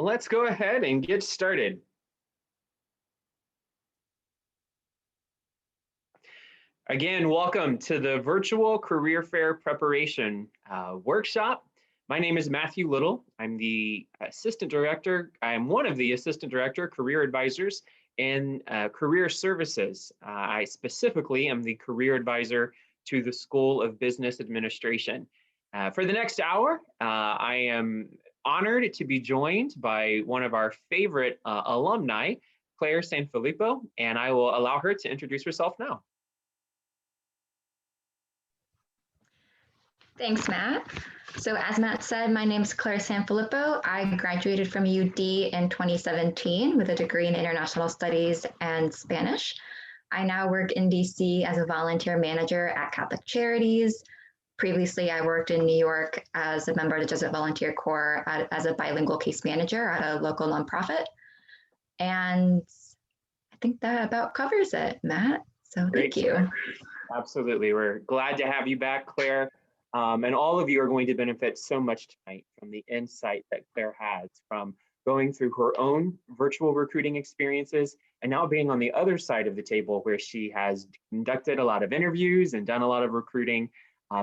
Let's go ahead and get started. Again, welcome to the Virtual Career Fair Preparation Workshop. My name is Matthew Little. I'm the Assistant Director. I am one of the Assistant Director Career Advisors in Career Services. I specifically am the Career Advisor to the School of Business Administration. For the next hour, I am honored to be joined by one of our favorite alumni, Claire Sanfilippo, and I will allow her to introduce herself now. Thanks, Matt. So as Matt said, my name is Claire Sanfilippo. I graduated from UD in 2017 with a degree in International Studies and Spanish. I now work in DC as a volunteer manager at Catholic Charities. Previously, I worked in New York as a member of the Jesuit Volunteer Corps as a bilingual case manager at a local nonprofit. And I think that about covers it, Matt. So thank you. Absolutely. We're glad to have you back, Claire. And all of you are going to benefit so much tonight from the insight that Claire has from going through her own virtual recruiting experiences and now being on the other side of the table where she has conducted a lot of interviews and done a lot of recruiting,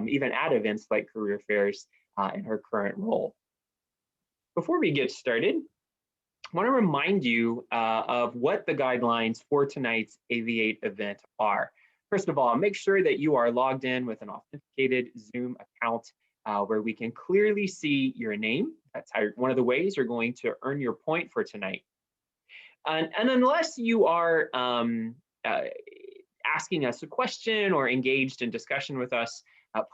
even at events like career fairs in her current role. Before we get started, I want to remind you of what the guidelines for tonight's Aviate event are. First of all, make sure that you are logged in with an authenticated Zoom account where we can clearly see your name. That's one of the ways you're going to earn your point for tonight. And unless you are asking us a question or engaged in discussion with us,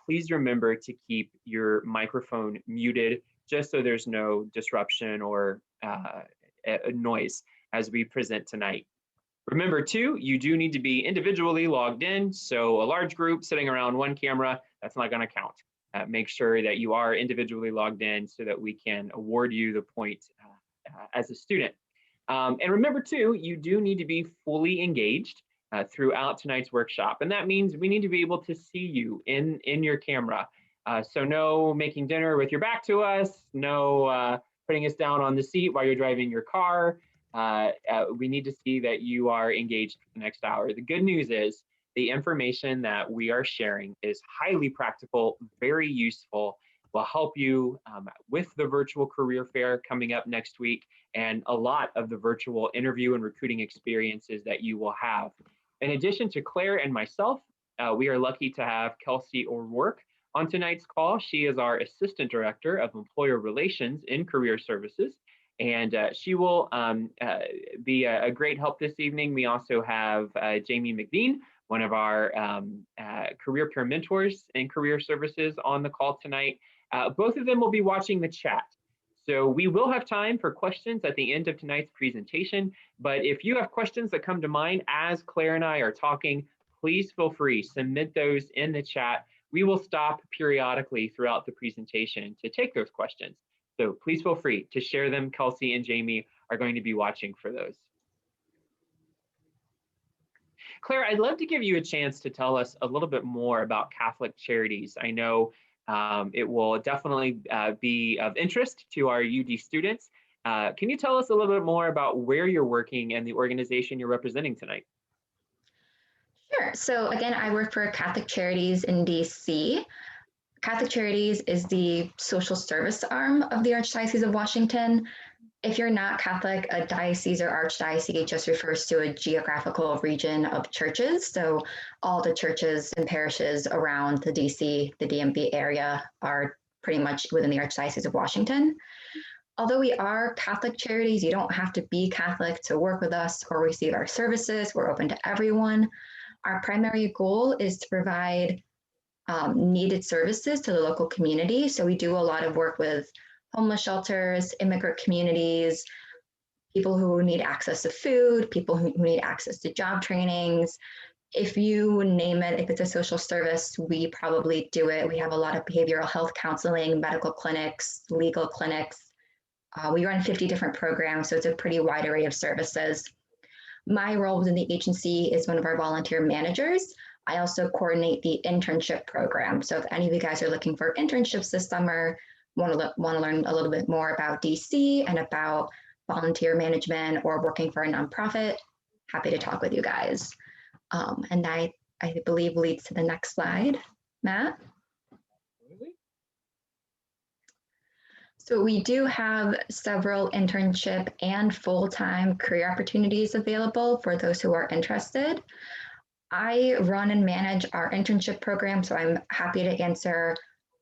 please remember to keep your microphone muted just so there's no disruption or noise as we present tonight. Remember too, you do need to be individually logged in. So a large group sitting around one camera, that's not gonna count. Make sure that you are individually logged in so that we can award you the point as a student. And remember too, you do need to be fully engaged throughout tonight's workshop. And that means we need to be able to see you in your camera. So no making dinner with your back to us, no putting us down on the seat while you're driving your car. We need to see that you are engaged for the next hour. The good news is the information that we are sharing is highly practical, very useful, will help you with the virtual career fair coming up next week and a lot of the virtual interview and recruiting experiences that you will have. In addition to Claire and myself, we are lucky to have Kelsey O'Rourke on tonight's call. She is our Assistant Director of Employer Relations in Career Services. And she will be a great help this evening. We also have Jamie McDean, one of our career peer mentors in career services on the call tonight. Both of them will be watching the chat. So we will have time for questions at the end of tonight's presentation. But if you have questions that come to mind as Claire and I are talking, please feel free, submit those in the chat. We will stop periodically throughout the presentation to take those questions. So please feel free to share them. Kelsey and Jamie are going to be watching for those. Claire, I'd love to give you a chance to tell us a little bit more about Catholic Charities. I know it will definitely be of interest to our UD students. Can you tell us a little bit more about where you're working and the organization you're representing tonight? Sure. So again, I work for Catholic Charities in DC. Catholic Charities is the social service arm of the Archdiocese of Washington. If you're not Catholic, a diocese or archdiocese just refers to a geographical region of churches. So all the churches and parishes around the DC, the DMV area are pretty much within the Archdiocese of Washington. Although we are Catholic Charities, you don't have to be Catholic to work with us or receive our services. We're open to everyone. Our primary goal is to provide needed services to the local community. So we do a lot of work with homeless shelters, immigrant communities, people who need access to food, people who need access to job trainings. If you name it, if it's a social service, we probably do it. We have a lot of behavioral health counseling, medical clinics, legal clinics. We run 50 different programs, so it's a pretty wide array of services. My role within the agency is one of our volunteer managers. I also coordinate the internship program. So if any of you guys are looking for internships this summer, want to learn a little bit more about DC and about volunteer management or working for a nonprofit, happy to talk with you guys. And I believe leads to the next slide, Matt. So we do have several internship and full-time career opportunities available for those who are interested. I run and manage our internship program, so I'm happy to answer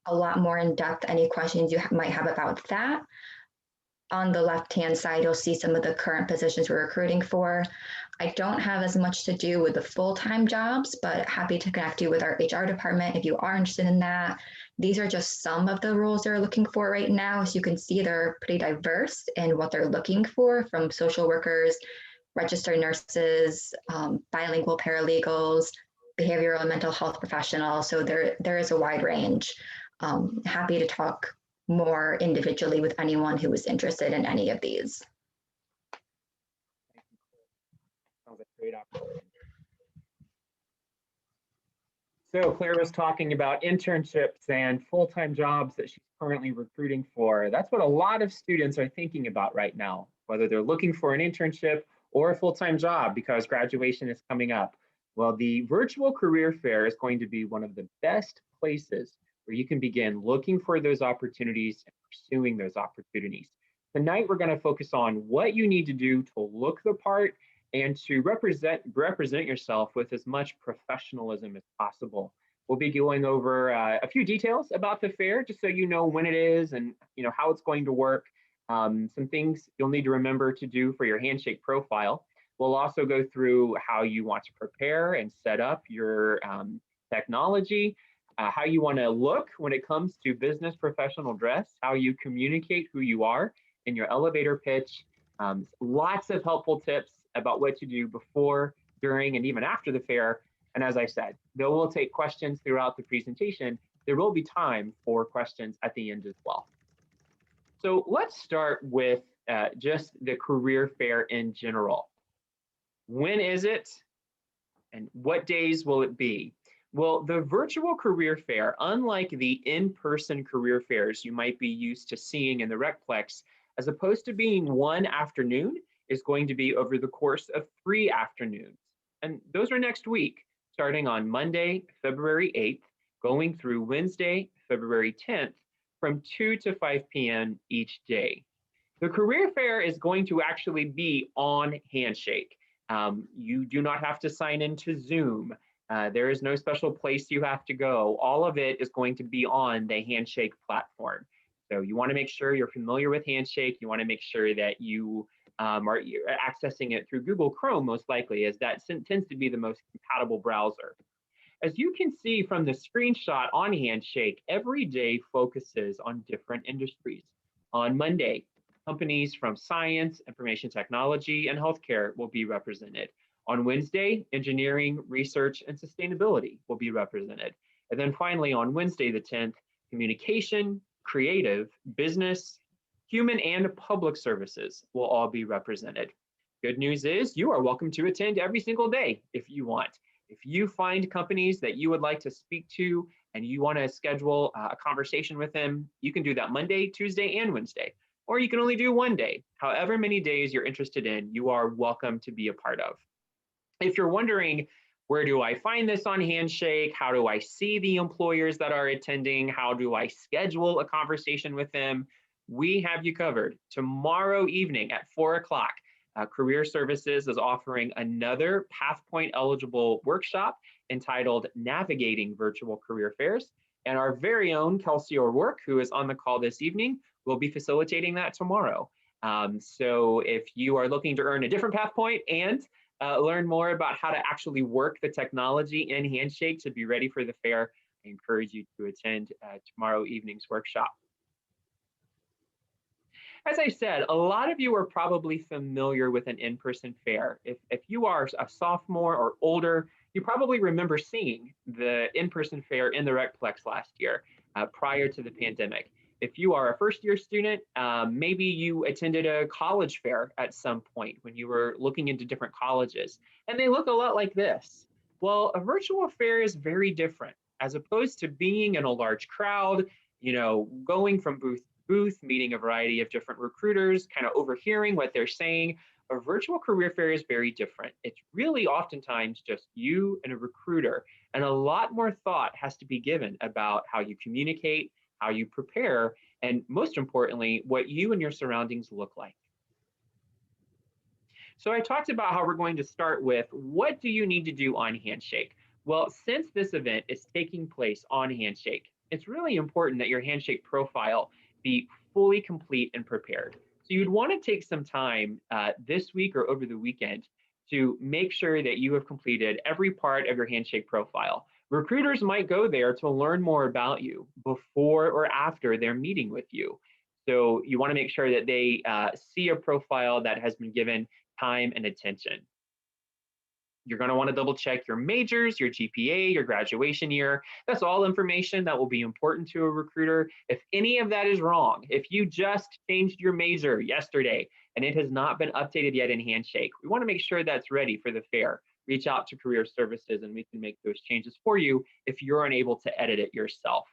a lot more in depth any questions you might have about that. On the left-hand side, you'll see some of the current positions we're recruiting for. I don't have as much to do with the full-time jobs, but happy to connect you with our HR department if you are interested in that. These are just some of the roles they're looking for right now. As you can see, they're pretty diverse in what they're looking for, from social workers, registered nurses, bilingual paralegals, behavioral and mental health professionals. So there is a wide range. Happy to talk more individually with anyone who is interested in any of these. Sounds like a great opportunity. So Claire was talking about internships and full-time jobs that she's currently recruiting for. That's what a lot of students are thinking about right now, whether they're looking for an internship or a full-time job because graduation is coming up. Well, the virtual career fair is going to be one of the best places where you can begin looking for those opportunities and pursuing those opportunities. Tonight, we're going to focus on what you need to do to look the part and to represent yourself with as much professionalism as possible. We'll be going over a few details about the fair, just so you know when it is and how it's going to work. Some things you'll need to remember to do for your Handshake profile. We'll also go through how you want to prepare and set up your technology, how you want to look when it comes to business professional dress, how you communicate who you are in your elevator pitch, lots of helpful tips about what to do before, during, and even after the fair. And as I said, though we'll take questions throughout the presentation, there will be time for questions at the end as well. So let's start with just the career fair in general. When is it and what days will it be? Well, the virtual career fair, unlike the in-person career fairs you might be used to seeing in the Recplex, as opposed to being one afternoon, is going to be over the course of 3 afternoons. And those are next week, starting on Monday, February 8th, going through Wednesday, February 10th, from 2 to 5 p.m. each day. The career fair is going to actually be on Handshake. You do not have to sign into Zoom. There is no special place you have to go. All of it is going to be on the Handshake platform. So you want to make sure you're familiar with Handshake. You want to make sure that you are accessing it through Google Chrome, most likely, as that tends to be the most compatible browser. As you can see from the screenshot on Handshake, every day focuses on different industries. On Monday, companies from science, information technology, and healthcare will be represented. On Wednesday, engineering, research, and sustainability will be represented. And then finally, on Wednesday, the 10th, communication, creative, business, human, and public services will all be represented. Good news is you are welcome to attend every single day if you want. If you find companies that you would like to speak to and you want to schedule a conversation with them, you can do that Monday, Tuesday, and Wednesday. Or you can only do one day. However many days you're interested in, you are welcome to be a part of. If you're wondering, where do I find this on Handshake? How do I see the employers that are attending? How do I schedule a conversation with them? We have you covered. Tomorrow evening at 4 o'clock, Career Services is offering another PathPoint eligible workshop entitled Navigating Virtual Career Fairs. And our very own Kelsey O'Rourke, who is on the call this evening, will be facilitating that tomorrow. So if you are looking to earn a different PathPoint and learn more about how to actually work the technology in Handshake to be ready for the fair, I encourage you to attend tomorrow evening's workshop. As I said, a lot of you are probably familiar with an in-person fair. If you are a sophomore or older, you probably remember seeing the in-person fair in the Recplex last year prior to the pandemic. If you are a first-year student, maybe you attended a college fair at some point when you were looking into different colleges, and they look a lot like this. Well, a virtual fair is very different. As opposed to being in a large crowd, going from booth to booth, meeting a variety of different recruiters, kind of overhearing what they're saying. A virtual career fair is very different. It's really oftentimes just you and a recruiter, and a lot more thought has to be given about how you communicate, how you prepare, and most importantly, what you and your surroundings look like. So I talked about how we're going to start with what do you need to do on Handshake? Well, since this event is taking place on Handshake, it's really important that your Handshake profile be fully complete and prepared. So you'd want to take some time this week or over the weekend to make sure that you have completed every part of your Handshake profile. Recruiters might go there to learn more about you before or after their meeting with you. So you want to make sure that they see a profile that has been given time and attention. You're going to want to double check your majors, your GPA, your graduation year. That's all information that will be important to a recruiter. If any of that is wrong, if you just changed your major yesterday and it has not been updated yet in Handshake, we want to make sure that's ready for the fair. Reach out to Career Services and we can make those changes for you if you're unable to edit it yourself.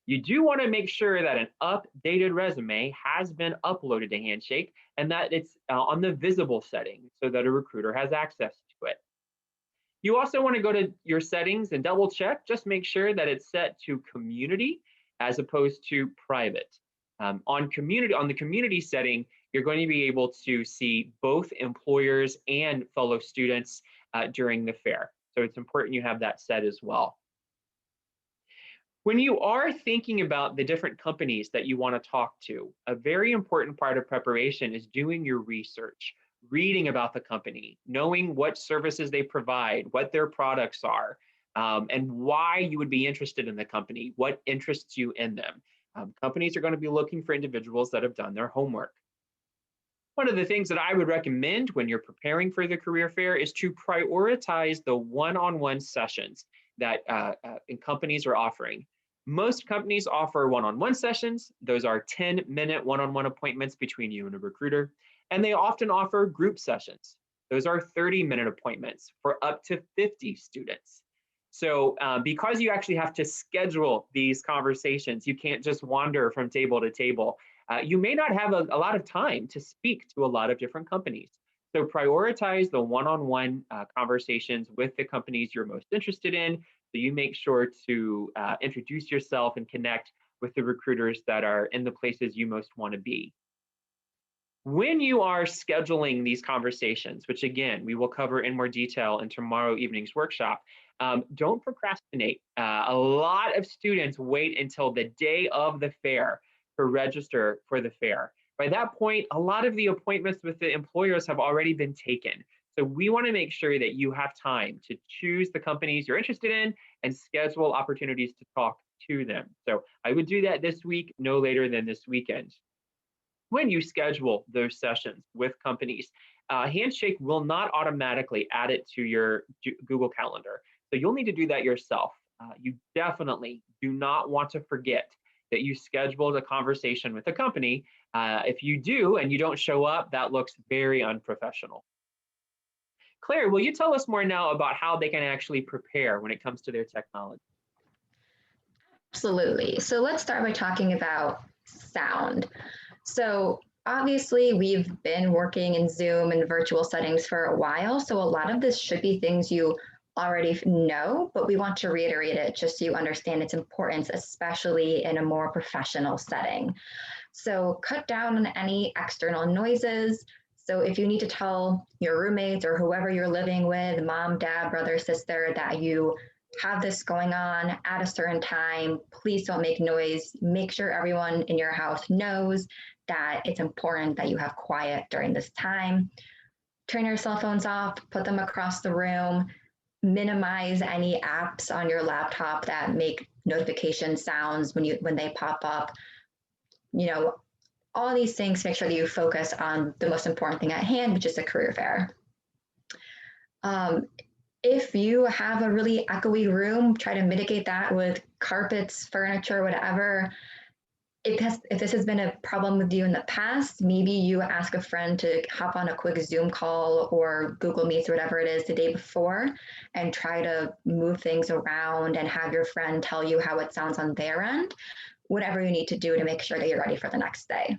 You do want to make sure that an updated resume has been uploaded to Handshake and that it's on the visible setting so that a recruiter has access to it. You also want to go to your settings and double check, just make sure that it's set to community as opposed to private. On the community setting, you're going to be able to see both employers and fellow students during the fair. So it's important you have that set as well. When you are thinking about the different companies that you want to talk to, a very important part of preparation is doing your research, reading about the company, knowing what services they provide, what their products are, and why you would be interested in the company, what interests you in them. Companies are going to be looking for individuals that have done their homework. One of the things that I would recommend when you're preparing for the career fair is to prioritize the one-on-one sessions that companies are offering. Most companies offer one-on-one sessions. Those are 10-minute one-on-one appointments between you and a recruiter. And they often offer group sessions. Those are 30-minute appointments for up to 50 students. So because you actually have to schedule these conversations, you can't just wander from table to table. You may not have a lot of time to speak to a lot of different companies. So prioritize the one-on-one conversations with the companies you're most interested in. So you make sure to introduce yourself and connect with the recruiters that are in the places you most want to be. When you are scheduling these conversations, which again, we will cover in more detail in tomorrow evening's workshop, don't procrastinate. A lot of students wait until the day of the fair to register for the fair. By that point, a lot of the appointments with the employers have already been taken. So we want to make sure that you have time to choose the companies you're interested in and schedule opportunities to talk to them. So I would do that this week, no later than this weekend. When you schedule those sessions with companies, Handshake will not automatically add it to your Google Calendar. So you'll need to do that yourself. You definitely do not want to forget that you scheduled a conversation with a company. If you do and you don't show up, that looks very unprofessional. Claire, will you tell us more now about how they can actually prepare when it comes to their technology? Absolutely. So let's start by talking about sound. So obviously we've been working in Zoom and virtual settings for a while. So a lot of this should be things you already know, but we want to reiterate it just so you understand its importance, especially in a more professional setting. So cut down on any external noises. So if you need to tell your roommates or whoever you're living with, mom, dad, brother, sister, that you have this going on at a certain time, please don't make noise. Make sure everyone in your house knows that it's important that you have quiet during this time. Turn your cell phones off, put them across the room, minimize any apps on your laptop that make notification sounds when they pop up. All of these things, make sure that you focus on the most important thing at hand, which is the career fair. If you have a really echoey room, try to mitigate that with carpets, furniture, whatever. If this has been a problem with you in the past, maybe you ask a friend to hop on a quick Zoom call or Google Meets or whatever it is the day before and try to move things around and have your friend tell you how it sounds on their end. whatever you need to do to make sure that you're ready for the next day.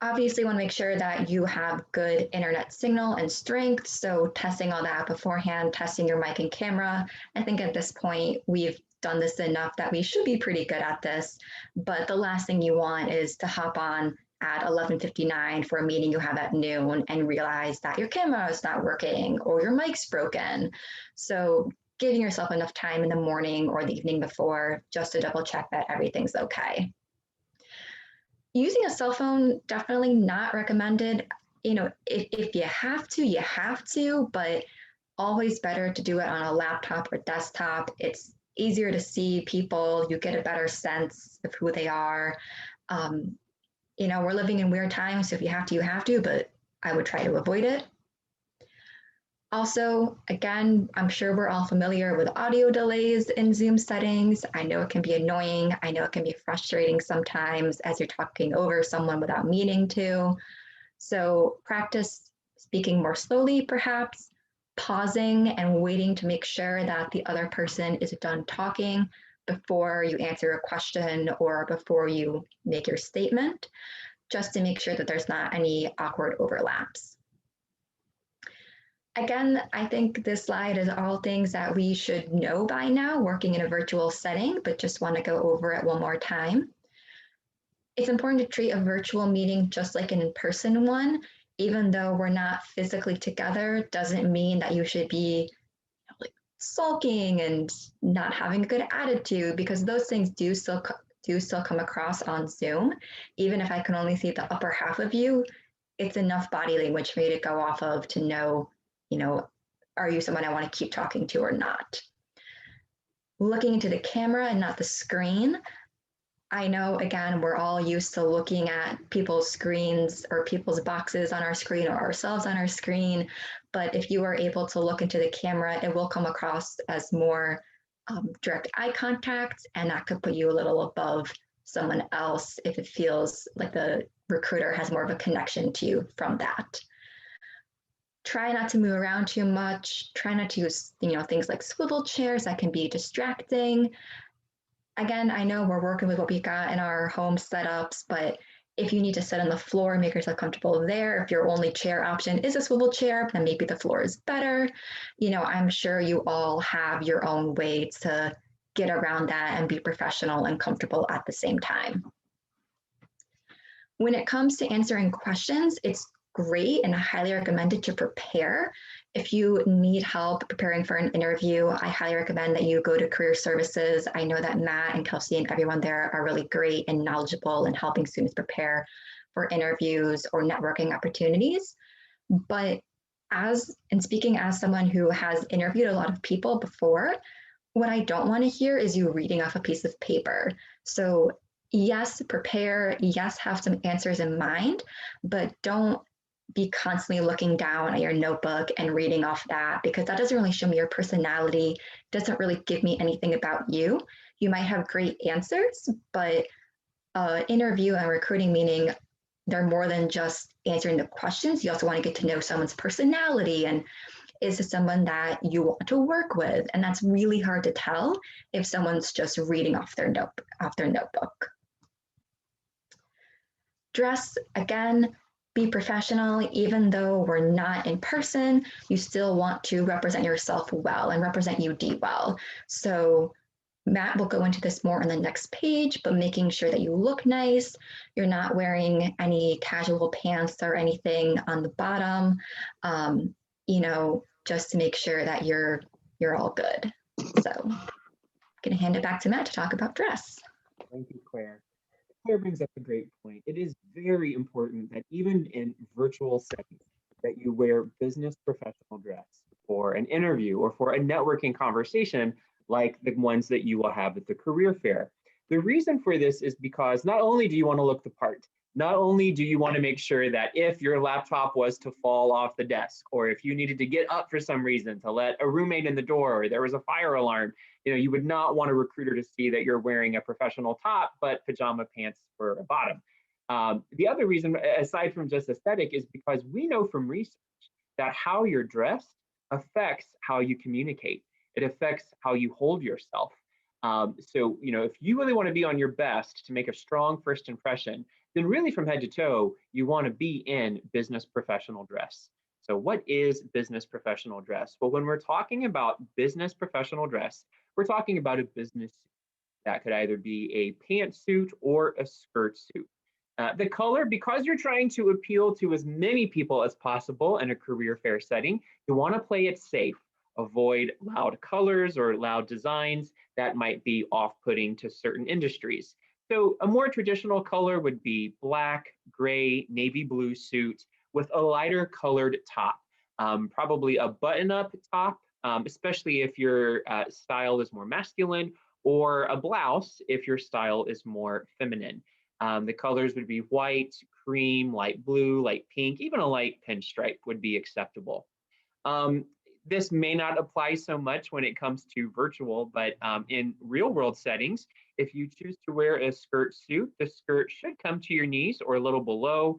Obviously, you want to make sure that you have good internet signal and strength. So testing all that beforehand, testing your mic and camera. I think at this point, we've done this enough that we should be pretty good at this. But the last thing you want is to hop on at 11:59 for a meeting you have at noon and realize that your camera is not working or your mic's broken. So giving yourself enough time in the morning or the evening before just to double check that everything's okay. Using a cell phone, definitely not recommended. If you have to, but always better to do it on a laptop or desktop. It's easier to see people, you get a better sense of who they are. We're living in weird times, so if you have to, you have to, but I would try to avoid it. Also, again, I'm sure we're all familiar with audio delays in Zoom settings. I know it can be annoying. I know it can be frustrating sometimes as you're talking over someone without meaning to. So practice speaking more slowly, perhaps, pausing and waiting to make sure that the other person is done talking before you answer a question or before you make your statement, just to make sure that there's not any awkward overlaps. Again, I think this slide is all things that we should know by now working in a virtual setting, but just want to go over it one more time. It's important to treat a virtual meeting just like an in-person one. Even though we're not physically together, doesn't mean that you should be like sulking and not having a good attitude, because those things do still come across on Zoom. Even if I can only see the upper half of you, it's enough body language for me to go off of to know, are you someone I want to keep talking to or not? Looking into the camera and not the screen. I know, again, we're all used to looking at people's screens or people's boxes on our screen or ourselves on our screen. But if you are able to look into the camera, it will come across as more direct eye contact, and that could put you a little above someone else if it feels like the recruiter has more of a connection to you from that. Try not to move around too much. Try not to use, things like swivel chairs that can be distracting. Again, I know we're working with what we got in our home setups, but if you need to sit on the floor, make yourself comfortable there. If your only chair option is a swivel chair, then maybe the floor is better. I'm sure you all have your own way to get around that and be professional and comfortable at the same time. When it comes to answering questions, it's great and highly recommended to prepare. If you need help preparing for an interview, I highly recommend that you go to Career Services. I know that Matt and Kelsey and everyone there are really great and knowledgeable in helping students prepare for interviews or networking opportunities. But speaking as someone who has interviewed a lot of people before, what I don't want to hear is you reading off a piece of paper. So yes, prepare, yes, have some answers in mind, but don't be constantly looking down at your notebook and reading off that, because that doesn't really show me your personality, doesn't really give me anything about you. You might have great answers, but interview and recruiting meeting, they're more than just answering the questions. You also want to get to know someone's personality and is this someone that you want to work with? And that's really hard to tell if someone's just reading off their notebook. Dress, again, be professional. Even though we're not in person, you still want to represent yourself well and represent UD well. So Matt will go into this more on the next page, but making sure that you look nice, you're not wearing any casual pants or anything on the bottom, just to make sure that you're all good. So I'm gonna hand it back to Matt to talk about dress. Thank you, Claire. Claire brings up a great point. It is very important that even in virtual settings, that you wear business professional dress for an interview or for a networking conversation like the ones that you will have at the career fair. The reason for this is because not only do you want to look the part, not only do you want to make sure that if your laptop was to fall off the desk, or if you needed to get up for some reason to let a roommate in the door, or there was a fire alarm, you would not want a recruiter to see that you're wearing a professional top, but pajama pants for a bottom. The other reason, aside from just aesthetic, is because we know from research that how you're dressed affects how you communicate. It affects how you hold yourself. So, if you really want to be on your best to make a strong first impression, then really from head to toe, you want to be in business professional dress. So, what is business professional dress? Well, when we're talking about business professional dress, we're talking about a business suit. That could either be a pantsuit or a skirt suit. The color, because you're trying to appeal to as many people as possible in a career fair setting, you want to play it safe. Avoid loud colors or loud designs that might be off putting to certain industries. So, a more traditional color would be black, gray, navy blue suit with a lighter colored top, probably a button up top, especially if your style is more masculine, or a blouse if your style is more feminine. The colors would be white, cream, light blue, light pink, even a light pinstripe would be acceptable. Um, this may not apply so much when it comes to virtual, but in real world settings, if you choose to wear a skirt suit, the skirt should come to your knees or a little below.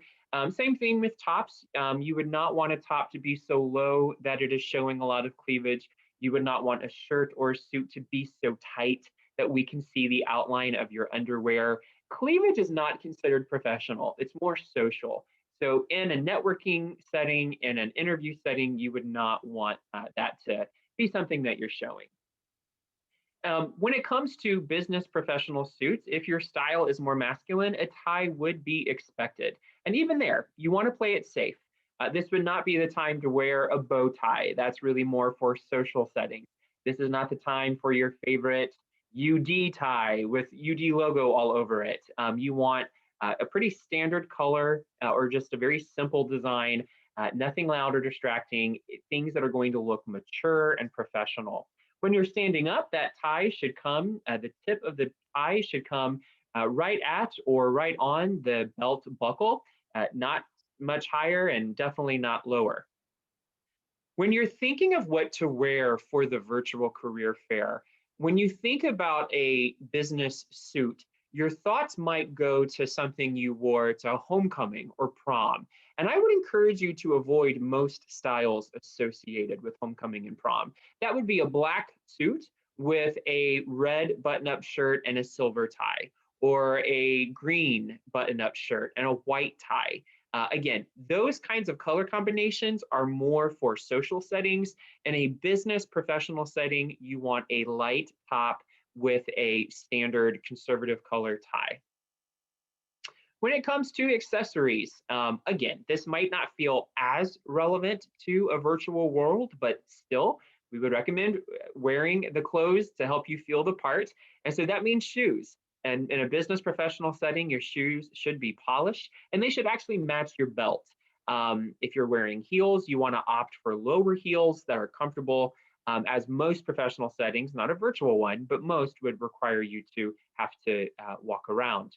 Same thing with tops. You would not want a top to be so low that it is showing a lot of cleavage. You would not want a shirt or a suit to be so tight that we can see the outline of your underwear. Cleavage is not considered professional, it's more social. So, in a networking setting, in an interview setting, you would not want that to be something that you're showing. When it comes to business professional suits, if your style is more masculine, a tie would be expected. And even there, you want to play it safe. This would not be the time to wear a bow tie. That's really more for social settings. This is not the time for your favorite UD tie with UD logo all over it. You want a pretty standard color or just a very simple design, nothing loud or distracting, things that are going to look mature and professional. When you're standing up, that tie should come, the tip of the tie should come right at or right on the belt buckle, not much higher and definitely not lower. When you're thinking of what to wear for the virtual career fair, when you think about a business suit, your thoughts might go to something you wore to homecoming or prom. And I would encourage you to avoid most styles associated with homecoming and prom. That would be a black suit with a red button up shirt and a silver tie, or a green button up shirt and a white tie. Again, those kinds of color combinations are more for social settings. In a business professional setting, you want a light top with a standard conservative color tie. When it comes to accessories, again, this might not feel as relevant to a virtual world, but still, we would recommend wearing the clothes to help you feel the part. And so that means shoes. And in a business professional setting, your shoes should be polished and they should actually match your belt. If you're wearing heels, you want to opt for lower heels that are comfortable, as most professional settings, not a virtual one, but most would require you to have to walk around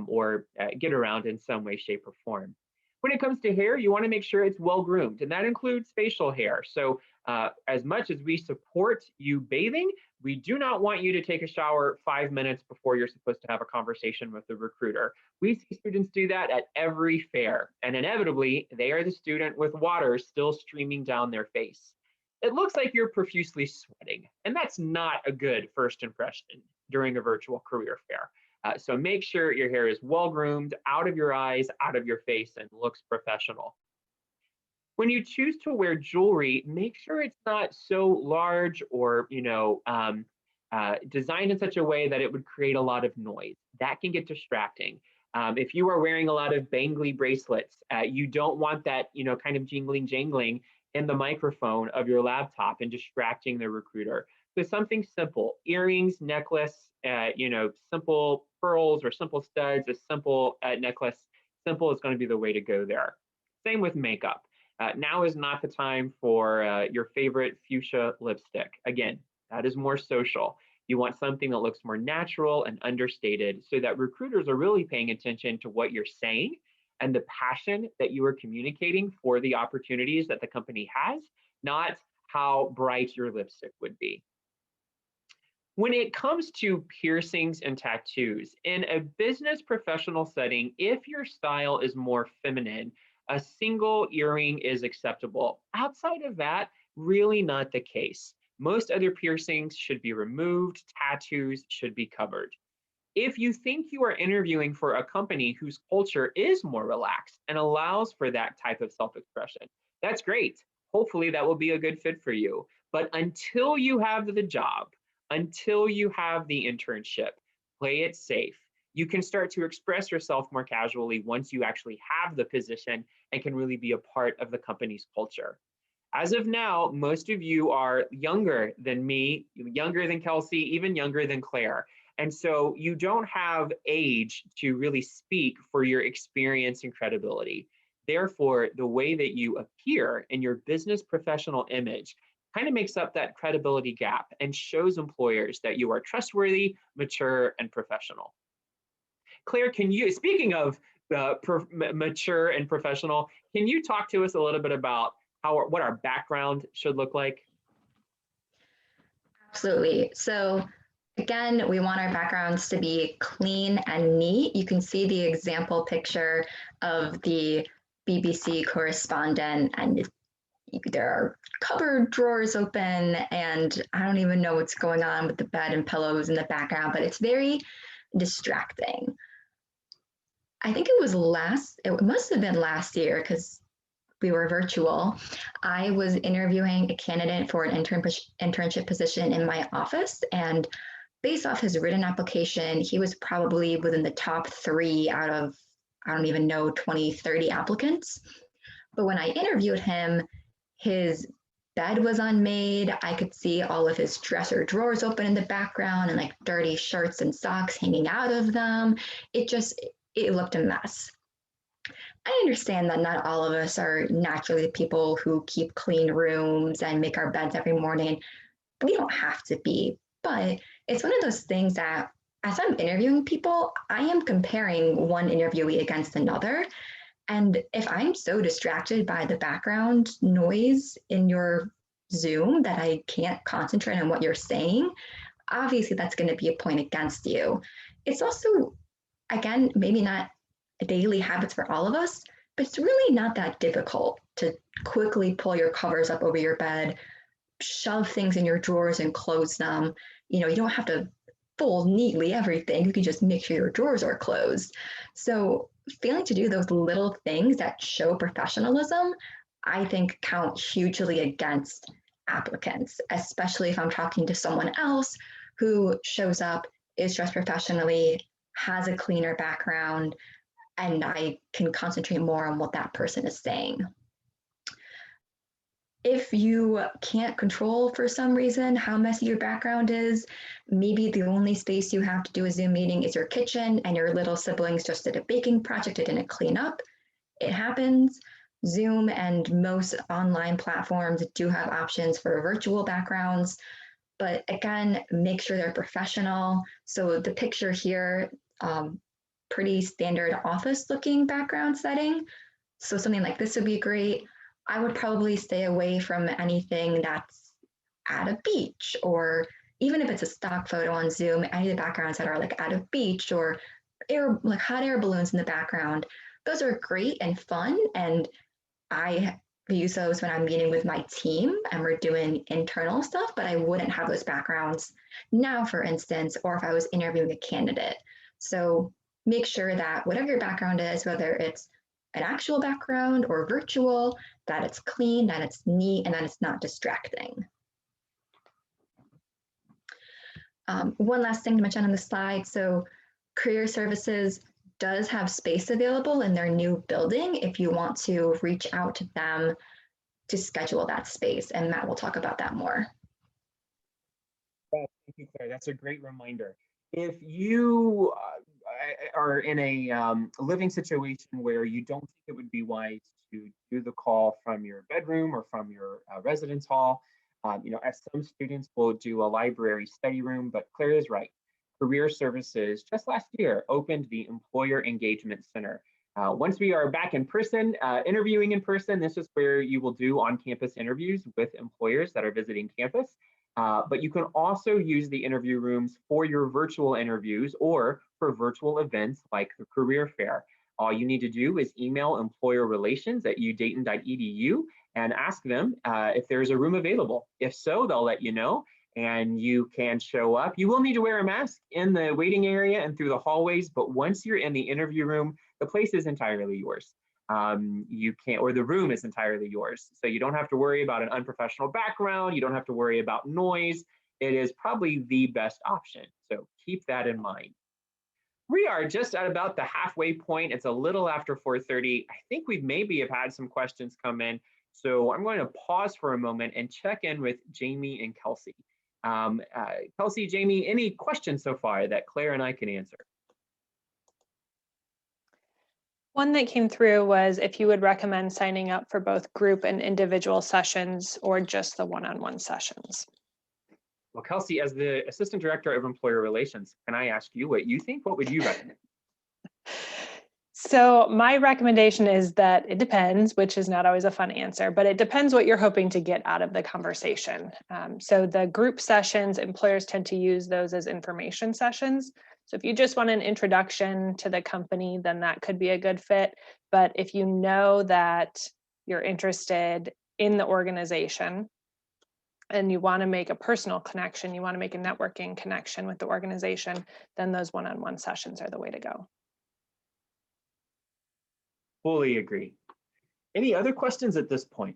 or get around in some way, shape, or form. When it comes to hair, you want to make sure it's well groomed, and that includes facial hair. So, as much as we support you bathing, we do not want you to take a shower 5 minutes before you're supposed to have a conversation with the recruiter. We see students do that at every fair, and inevitably, they are the student with water still streaming down their face. It looks like you're profusely sweating, and that's not a good first impression during a virtual career fair. So make sure your hair is well groomed, out of your eyes, out of your face, and looks professional. When you choose to wear jewelry, make sure it's not so large or designed in such a way that it would create a lot of noise. That can get distracting. If you are wearing a lot of bangly bracelets, you don't want that kind of jingling jangling in the microphone of your laptop and distracting the recruiter. So something simple, earrings, necklace, simple pearls or simple studs, a simple necklace, simple is going to be the way to go there. Same with makeup. Now is not the time for your favorite fuchsia lipstick. Again, that is more social. You want something that looks more natural and understated so that recruiters are really paying attention to what you're saying and the passion that you are communicating for the opportunities that the company has, not how bright your lipstick would be. When it comes to piercings and tattoos, in a business professional setting, if your style is more feminine, a single earring is acceptable. Outside of that, really not the case. Most other piercings should be removed. Tattoos should be covered. If you think you are interviewing for a company whose culture is more relaxed and allows for that type of self-expression, that's great. Hopefully that will be a good fit for you. But until you have the job, until you have the internship, play it safe. You can start to express yourself more casually once you actually have the position and can really be a part of the company's culture. As of now, most of you are younger than me, younger than Kelsey, even younger than Claire. And so you don't have age to really speak for your experience and credibility. Therefore, the way that you appear in your business professional image kind of makes up that credibility gap and shows employers that you are trustworthy, mature, and professional. Claire, can you, speaking of mature and professional, can you talk to us a little bit about what our background should look like? Absolutely. So again, we want our backgrounds to be clean and neat. You can see the example picture of the BBC correspondent, and there are cupboard drawers open, and I don't even know what's going on with the bed and pillows in the background, but it's very distracting. I think it must have been last year because we were virtual. I was interviewing a candidate for an internship position in my office, and based off his written application, he was probably within the top 3 out of, I don't even know, 20, 30 applicants. But when I interviewed him, his bed was unmade. I could see all of his dresser drawers open in the background and like dirty shirts and socks hanging out of them. It looked a mess. I understand that not all of us are naturally people who keep clean rooms and make our beds every morning. We don't have to be, but it's one of those things that as I'm interviewing people, I am comparing one interviewee against another. And if I'm so distracted by the background noise in your Zoom that I can't concentrate on what you're saying, obviously that's going to be a point against you. It's also, again, maybe not daily habits for all of us, but it's really not that difficult to quickly pull your covers up over your bed, shove things in your drawers and close them. You don't have to fold neatly everything. You can just make sure your drawers are closed. So failing to do those little things that show professionalism, I think count hugely against applicants, especially if I'm talking to someone else who shows up, is dressed professionally, has a cleaner background, and I can concentrate more on what that person is saying. If you can't control for some reason how messy your background is, maybe the only space you have to do a Zoom meeting is your kitchen and your little siblings just did a baking project it didn't clean up. It happens. Zoom and most online platforms do have options for virtual backgrounds, but again, make sure they're professional. So the picture here, pretty standard office looking background setting. So something like this would be great. I would probably stay away from anything that's at a beach, or even if it's a stock photo on Zoom, any of the backgrounds that are like at a beach or like hot air balloons in the background. Those are great and fun, and I use those when I'm meeting with my team and we're doing internal stuff, but I wouldn't have those backgrounds now, for instance, or if I was interviewing a candidate. So make sure that whatever your background is, whether it's an actual background or virtual, that it's clean, that it's neat, and that it's not distracting. One last thing to mention on the slide. So Career Services does have space available in their new building if you want to reach out to them to schedule that space. And Matt will talk about that more. Thank you, Claire. That's a great reminder. If you are in a living situation where you don't think it would be wise to do the call from your bedroom or from your residence hall, as some students will do a library study room, but Claire is right. Career Services just last year opened the Employer Engagement Center. Once we are back in person, interviewing in person, this is where you will do on-campus interviews with employers that are visiting campus. But you can also use the interview rooms for your virtual interviews or for virtual events like the career fair. All you need to do is email employerrelations@udayton.edu and ask them if there's a room available. If so, they'll let you know and you can show up. You will need to wear a mask in the waiting area and through the hallways, but once you're in the interview room, the place is entirely yours. You can't, or the room is entirely yours. So you don't have to worry about an unprofessional background. You don't have to worry about noise. It is probably the best option. So keep that in mind. We are just at about the halfway point. It's a little after 4:30. I think we maybe have had some questions come in. So I'm going to pause for a moment and check in with Jamie and Kelsey. Kelsey, Jamie, any questions so far that Claire and I can answer? One that came through was if you would recommend signing up for both group and individual sessions or just the one-on-one sessions. Well, Kelsey, as the Assistant Director of Employer Relations, can I ask you what you think? What would you recommend? So my recommendation is that it depends, which is not always a fun answer, but it depends what you're hoping to get out of the conversation. So the group sessions, employers tend to use those as information sessions. So if you just want an introduction to the company, then that could be a good fit. But if you know that you're interested in the organization and you want to make a personal connection, you want to make a networking connection with the organization, then those one-on-one sessions are the way to go. Fully agree. Any other questions at this point?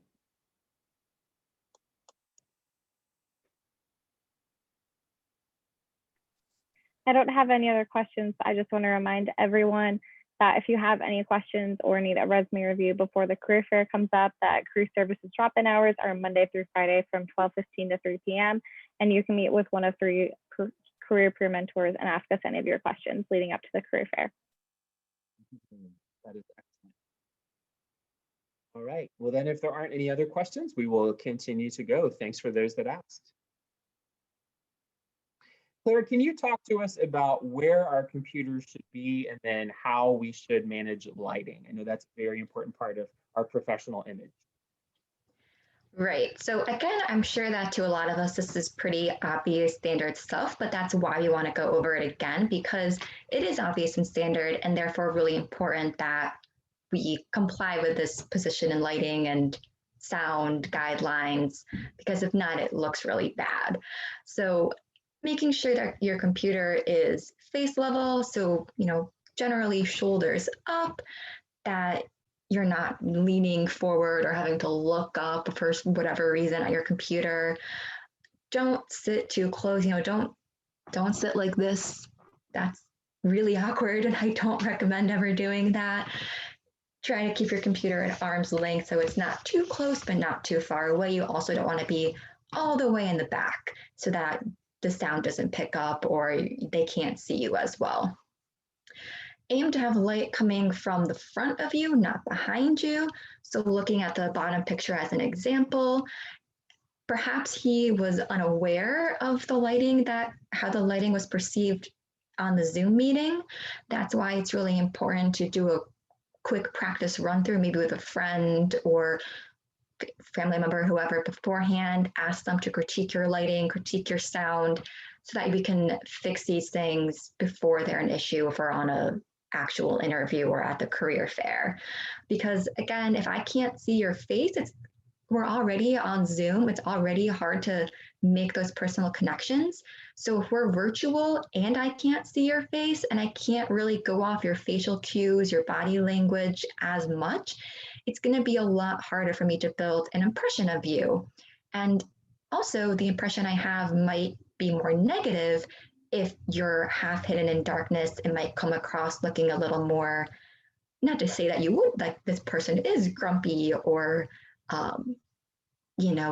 I don't have any other questions. I just want to remind everyone that if you have any questions or need a resume review before the career fair comes up, that career services drop-in hours are Monday through Friday from 12:15 to 3 p.m. And you can meet with one of 3 career peer mentors and ask us any of your questions leading up to the career fair. That is excellent. All right. Well, then if there aren't any other questions, we will continue to go. Thanks for those that asked. Claire, can you talk to us about where our computers should be and then how we should manage lighting? I know that's a very important part of our professional image. Right. So again, I'm sure that to a lot of us, this is pretty obvious standard stuff, but that's why we want to go over it again, because it is obvious and standard and therefore really important that we comply with this position and lighting and sound guidelines, because if not, it looks really bad. So making sure that your computer is face level, so, generally shoulders up, that you're not leaning forward or having to look up for whatever reason at your computer. Don't sit too close, don't sit like this. That's really awkward and I don't recommend ever doing that. Try to keep your computer at arm's length so it's not too close but not too far away. You also don't want to be all the way in the back so that the sound doesn't pick up or they can't see you as well. Aim to have light coming from the front of you, not behind you. So looking at the bottom picture as an example, perhaps he was unaware of the lighting, how the lighting was perceived on the Zoom meeting. That's why it's really important to do a quick practice run through, maybe with a friend or family member, whoever beforehand, ask them to critique your lighting, critique your sound, so that we can fix these things before they're an issue if we're on a actual interview or at the career fair. Because again, if I can't see your face, we're already on Zoom. It's already hard to make those personal connections. So if we're virtual and I can't see your face and I can't really go off your facial cues, your body language as much, it's going to be a lot harder for me to build an impression of you. And also the impression I have might be more negative. If you're half hidden in darkness, it might come across looking a little more, not to say that you would, like this person is grumpy or,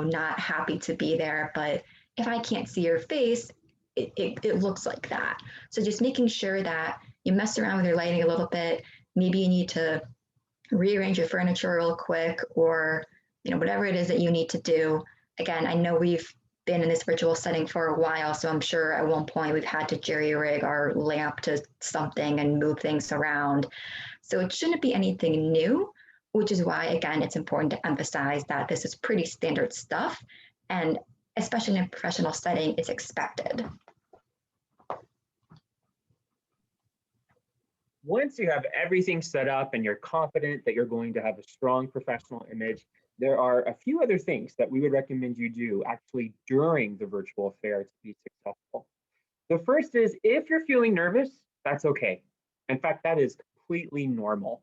not happy to be there. But if I can't see your face, it looks like that. So just making sure that you mess around with your lighting a little bit. Maybe you need to rearrange your furniture real quick or, whatever it is that you need to do. Again, I know we've been in this virtual setting for a while, so I'm sure at one point we've had to jerry-rig our lamp to something and move things around. So it shouldn't be anything new, which is why, again, it's important to emphasize that this is pretty standard stuff, and especially in a professional setting, it's expected. Once you have everything set up and you're confident that you're going to have a strong professional image, there are a few other things that we would recommend you do actually during the virtual fair to be successful. The first is if you're feeling nervous, that's okay. In fact, that is completely normal.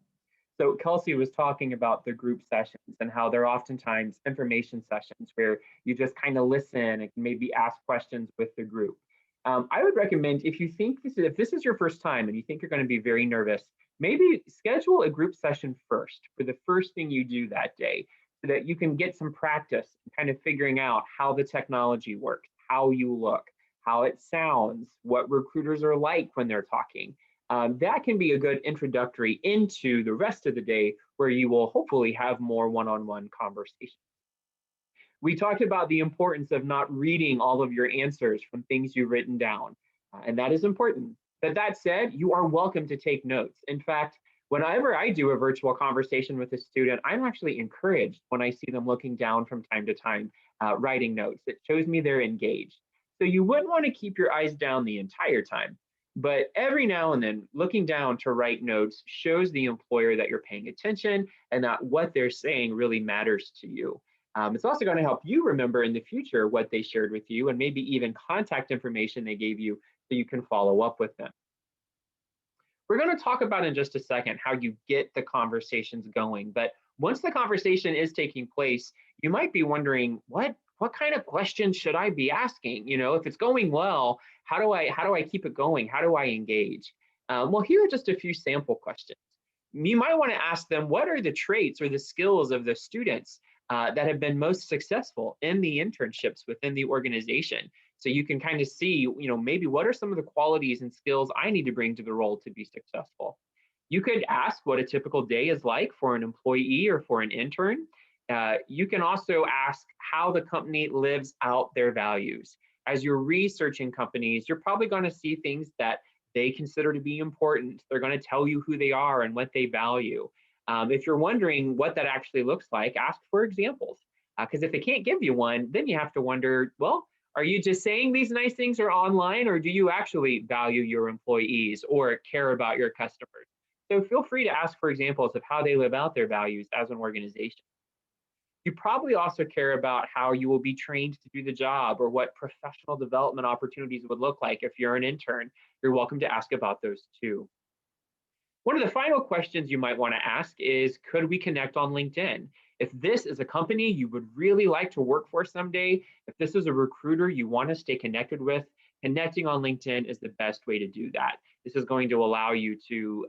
So Kelsey was talking about the group sessions and how they're oftentimes information sessions where you just kind of listen and maybe ask questions with the group. I would recommend if you think if this is your first time and you think you're going to be very nervous, maybe schedule a group session first for the first thing you do that day so that you can get some practice kind of figuring out how the technology works, how you look, how it sounds, what recruiters are like when they're talking. That can be a good introductory into the rest of the day where you will hopefully have more one-on-one conversations. We talked about the importance of not reading all of your answers from things you've written down, and that is important. But that said, you are welcome to take notes. In fact, whenever I do a virtual conversation with a student, I'm actually encouraged when I see them looking down from time to time, writing notes. It shows me they're engaged. So you wouldn't want to keep your eyes down the entire time, but every now and then looking down to write notes shows the employer that you're paying attention and that what they're saying really matters to you. It's also going to help you remember in the future what they shared with you and maybe even contact information they gave you so you can follow up with them. We're going to talk about in just a second how you get the conversations going, but once the conversation is taking place, you might be wondering, what kind of questions should I be asking? You know, if it's going well, how do I keep it going? How do I engage? Well, here are just a few sample questions. You might want to ask them, what are the traits or the skills of the students that have been most successful in the internships within the organization? So you can kind of see, you know, maybe what are some of the qualities and skills I need to bring to the role to be successful. You could ask what a typical day is like for an employee or for an intern. You can also ask how the company lives out their values. As you're researching companies, you're probably going to see things that they consider to be important. They're going to tell you who they are and what they value. If you're wondering what that actually looks like, ask for examples. Because if they can't give you one, then you have to wonder, well, are you just saying these nice things are online, or do you actually value your employees or care about your customers? So feel free to ask for examples of how they live out their values as an organization. You probably also care about how you will be trained to do the job or what professional development opportunities would look like if you're an intern. You're welcome to ask about those too. One of the final questions you might want to ask is, could we connect on LinkedIn? If this is a company you would really like to work for someday, if this is a recruiter you want to stay connected with, connecting on LinkedIn is the best way to do that. This is going to allow you to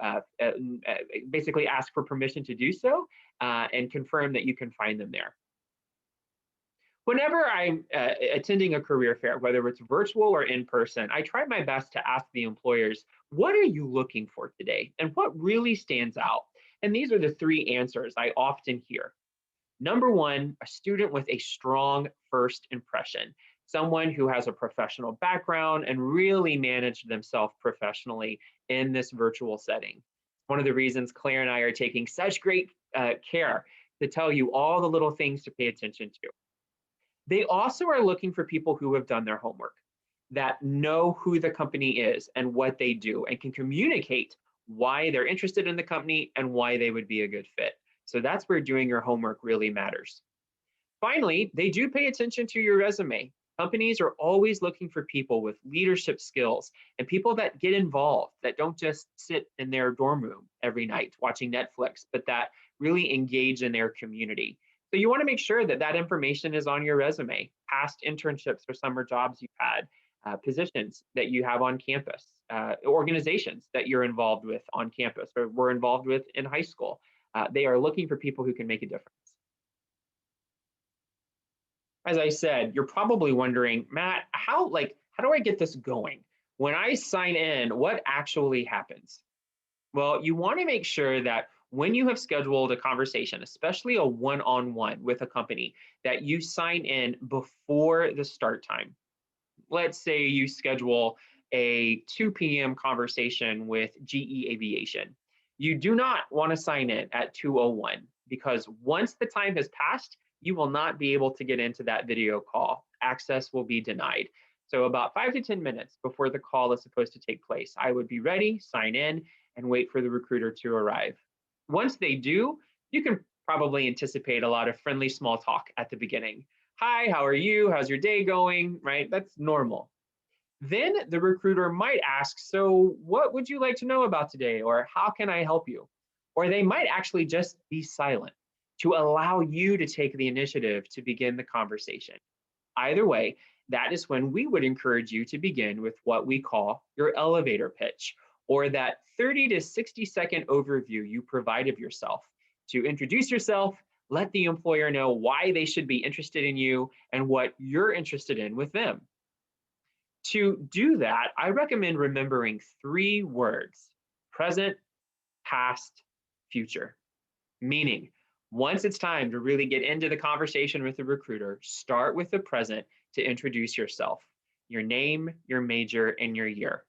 basically ask for permission to do so and confirm that you can find them there. Whenever I'm attending a career fair, whether it's virtual or in person, I try my best to ask the employers, what are you looking for today? And what really stands out? And these are the three answers I often hear. Number one, a student with a strong first impression, someone who has a professional background and really managed themselves professionally in this virtual setting. One of the reasons Claire and I are taking such great care to tell you all the little things to pay attention to. They also are looking for people who have done their homework, that know who the company is and what they do, and can communicate why they're interested in the company and why they would be a good fit. So that's where doing your homework really matters. Finally, they do pay attention to your resume. Companies are always looking for people with leadership skills and people that get involved, that don't just sit in their dorm room every night watching Netflix, but that really engage in their community. So you want to make sure that that information is on your resume, past internships or summer jobs you've had, positions that you have on campus, organizations that you're involved with on campus or were involved with in high school. They are looking for people who can make a difference. As I said, you're probably wondering, Matt, how do I get this going? When I sign in, what actually happens? Well, you want to make sure that when you have scheduled a conversation, especially a one-on-one with a company, that you sign in before the start time. Let's say you schedule a 2 p.m. conversation with GE Aviation. You do not want to sign in at 2:01 because once the time has passed, you will not be able to get into that video call. Access will be denied. So about 5 to 10 minutes before the call is supposed to take place, I would be ready, sign in, and wait for the recruiter to arrive. Once they do, you can probably anticipate a lot of friendly small talk at the beginning. Hi, how are you? How's your day going? Right? That's normal. Then the recruiter might ask, so what would you like to know about today? Or how can I help you? Or they might actually just be silent to allow you to take the initiative to begin the conversation. Either way, that is when we would encourage you to begin with what we call your elevator pitch, or that 30 to 60-second overview you provide of yourself to introduce yourself, let the employer know why they should be interested in you and what you're interested in with them. To do that, I recommend remembering 3 words: present, past, future. Meaning, once it's time to really get into the conversation with the recruiter, start with the present to introduce yourself, your name, your major, and your year.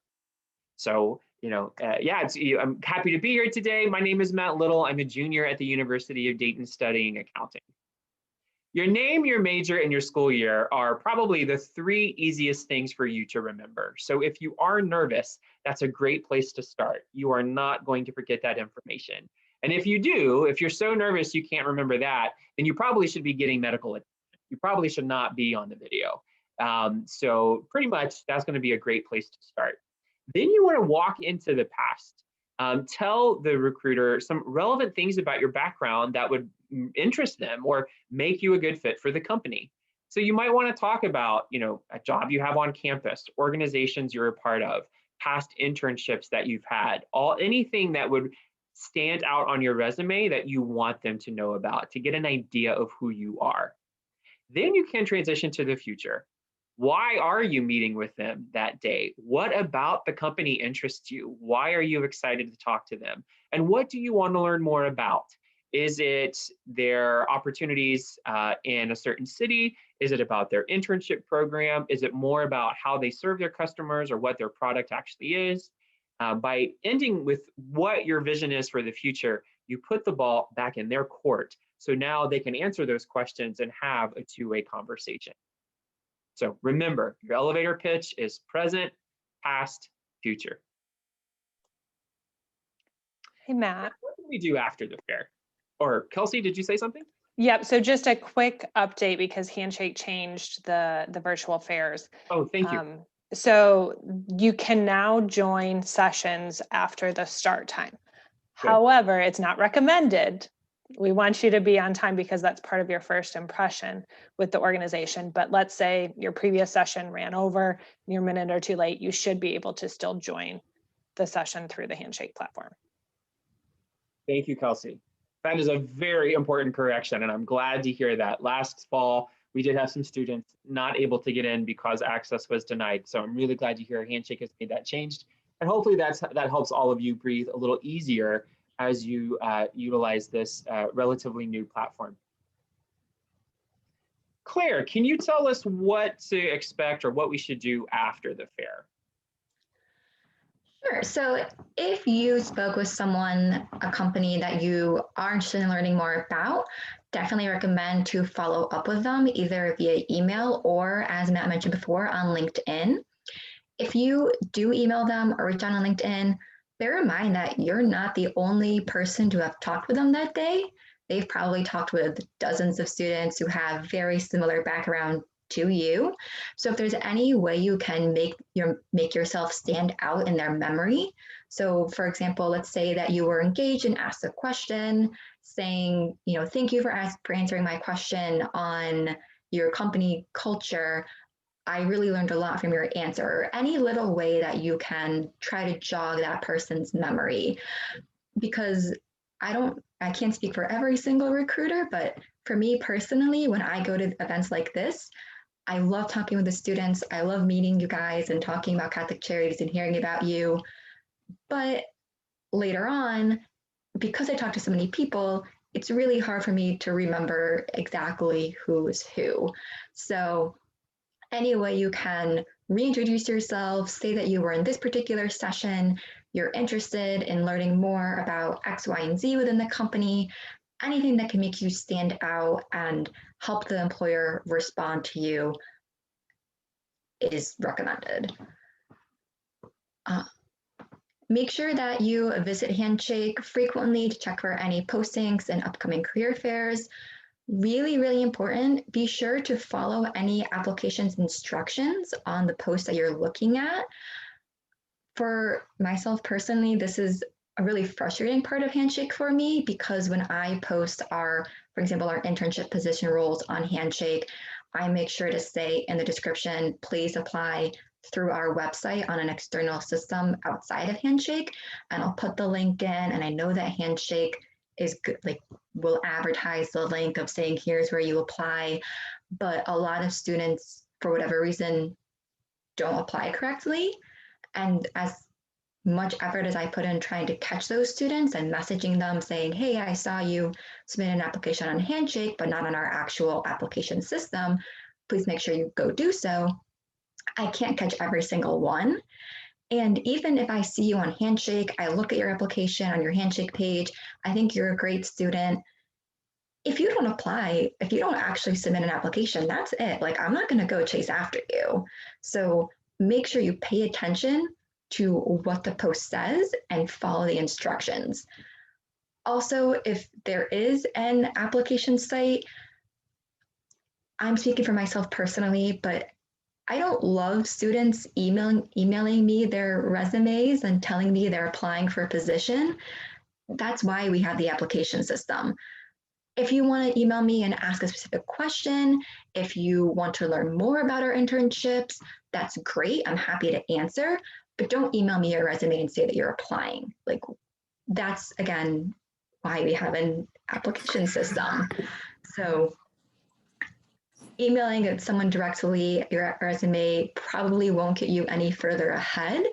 So, I'm happy to be here today. My name is Matt Little. I'm a junior at the University of Dayton studying accounting. Your name, your major, and your school year are probably the 3 easiest things for you to remember. So if you are nervous, that's a great place to start. You are not going to forget that information. And if you do, if you're so nervous you can't remember that, then you probably should be getting medical attention. You probably should not be on the video. So pretty much that's going to be a great place to start. Then you want to walk into the past. Tell the recruiter some relevant things about your background that would interest them or make you a good fit for the company. So you might want to talk about, a job you have on campus, organizations you're a part of, past internships that you've had, anything that would stand out on your resume that you want them to know about to get an idea of who you are. Then you can transition to the future. Why are you meeting with them that day? What about the company interests you? Why are you excited to talk to them? And what do you want to learn more about? Is it their opportunities in a certain city? Is it about their internship program? Is it more about how they serve their customers or what their product actually is? By ending with what your vision is for the future, you put the ball back in their court. So now they can answer those questions and have a two-way conversation. So remember, your elevator pitch is present, past, future. Hey, Matt. What can we do after the fair? Or Kelsey, did you say something? Yep. So just a quick update because Handshake changed the virtual fairs. Oh, thank you. So you can now join sessions after the start time. Good. However, it's not recommended. We want you to be on time because that's part of your first impression with the organization. But let's say your previous session ran over, you're a minute or two late, you should be able to still join the session through the Handshake platform. Thank you, Kelsey. That is a very important correction, and I'm glad to hear that. Last fall, we did have some students not able to get in because access was denied. So I'm really glad to hear Handshake has made that changed. And hopefully that helps all of you breathe a little easier as you utilize this relatively new platform. Claire, can you tell us what to expect or what we should do after the fair? Sure. So if you spoke with someone, a company that you are interested in learning more about, definitely recommend to follow up with them either via email or, as Matt mentioned before, on LinkedIn. If you do email them or reach out on LinkedIn, bear in mind that you're not the only person to have talked with them that day. They've probably talked with dozens of students who have very similar background to you. So if there's any way you can make yourself stand out in their memory. So for example, let's say that you were engaged and asked a question saying, thank you for answering my question on your company culture. I really learned a lot from your answer, or any little way that you can try to jog that person's memory. Because I can't speak for every single recruiter, but for me personally, when I go to events like this, I love talking with the students. I love meeting you guys and talking about Catholic Charities and hearing about you. But later on, because I talk to so many people, it's really hard for me to remember exactly who's who. So any way you can reintroduce yourself, say that you were in this particular session, you're interested in learning more about X, Y, and Z within the company, anything that can make you stand out and help the employer respond to you is recommended. Make sure that you visit Handshake frequently to check for any postings and upcoming career fairs. Really, really important. Be sure to follow any application's instructions on the post that you're looking at. For myself personally, this is a really frustrating part of Handshake for me because when I post for example, our internship position roles on Handshake, I make sure to say in the description, please apply through our website on an external system outside of Handshake. And I'll put the link in, and I know that Handshake is good, like will advertise the link of saying, here's where you apply. But a lot of students, for whatever reason, don't apply correctly. And as much effort as I put in trying to catch those students and messaging them saying, hey, I saw you submit an application on Handshake, but not on our actual application system, please make sure you go do so. I can't catch every single one. And even if I see you on Handshake, I look at your application on your Handshake page, I think you're a great student. If you don't apply, if you don't actually submit an application, that's it. Like, I'm not going to go chase after you. So make sure you pay attention to what the post says and follow the instructions. Also, if there is an application site, I'm speaking for myself personally, but I don't love students emailing me their resumes and telling me they're applying for a position. That's why we have the application system. If you want to email me and ask a specific question, if you want to learn more about our internships, that's great. I'm happy to answer, but don't email me your resume and say that you're applying. Like, that's, again, why we have an application system. So emailing someone directly your resume probably won't get you any further ahead.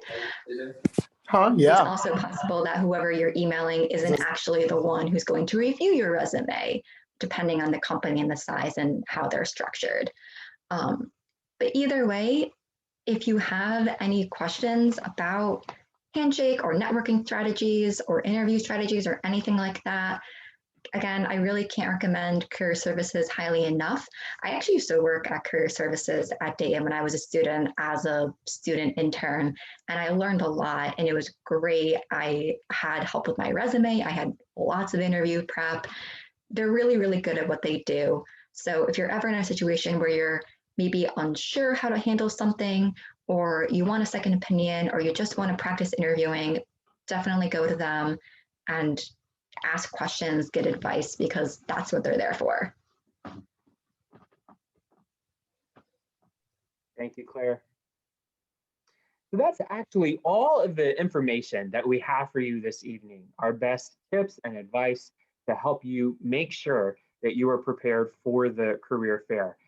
Yeah. It's also possible that whoever you're emailing isn't actually the one who's going to review your resume, depending on the company and the size and how they're structured. But either way, if you have any questions about Handshake or networking strategies or interview strategies or anything like that, again, I really can't recommend Career Services highly enough. I actually used to work at Career Services at Dayton when I was a student as a student intern, and I learned a lot and it was great. I had help with my resume. I had lots of interview prep. They're really, really good at what they do. So if you're ever in a situation where you're maybe unsure how to handle something, or you want a second opinion, or you just want to practice interviewing, definitely go to them and ask questions, get advice, because that's what they're there for. Thank you, Claire. So that's actually all of the information that we have for you this evening, our best tips and advice to help you make sure that you are prepared for the career fair.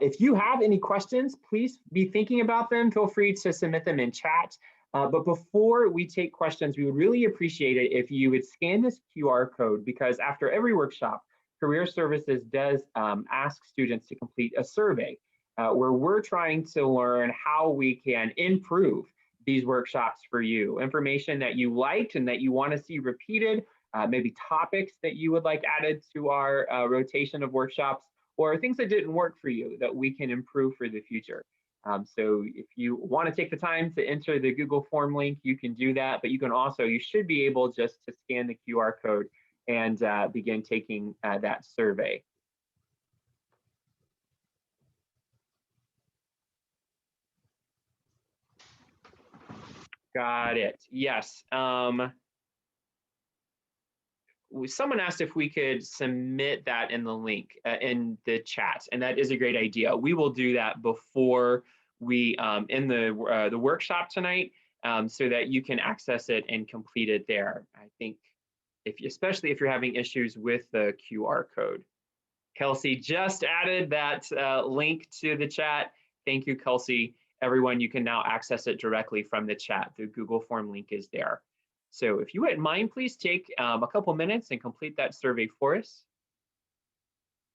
If you have any questions, please be thinking about them. Feel free to submit them in chat. But before we take questions, we would really appreciate it if you would scan this QR code, because after every workshop, Career Services does ask students to complete a survey where we're trying to learn how we can improve these workshops for you. Information that you liked and that you want to see repeated, maybe topics that you would like added to our rotation of workshops, or things that didn't work for you that we can improve for the future. So if you want to take the time to enter the Google form link, you can do that, but you can also, you should be able just to scan the QR code and begin taking that survey. Got it, yes. Someone asked if we could submit that in the link in the chat, and that is a great idea. We will do that before we in the workshop tonight, so that you can access it and complete it there. I think, especially if you're having issues with the QR code. Kelsey just added that link to the chat. Thank you, Kelsey. Everyone, you can now access it directly from the chat. The Google form link is there. So if you wouldn't mind, please take a couple minutes and complete that survey for us.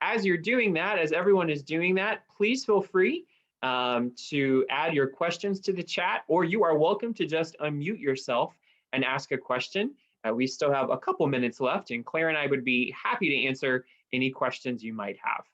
As you're doing that, as everyone is doing that, please feel free to add your questions to the chat, or you are welcome to just unmute yourself and ask a question. We still have a couple minutes left, and Claire and I would be happy to answer any questions you might have.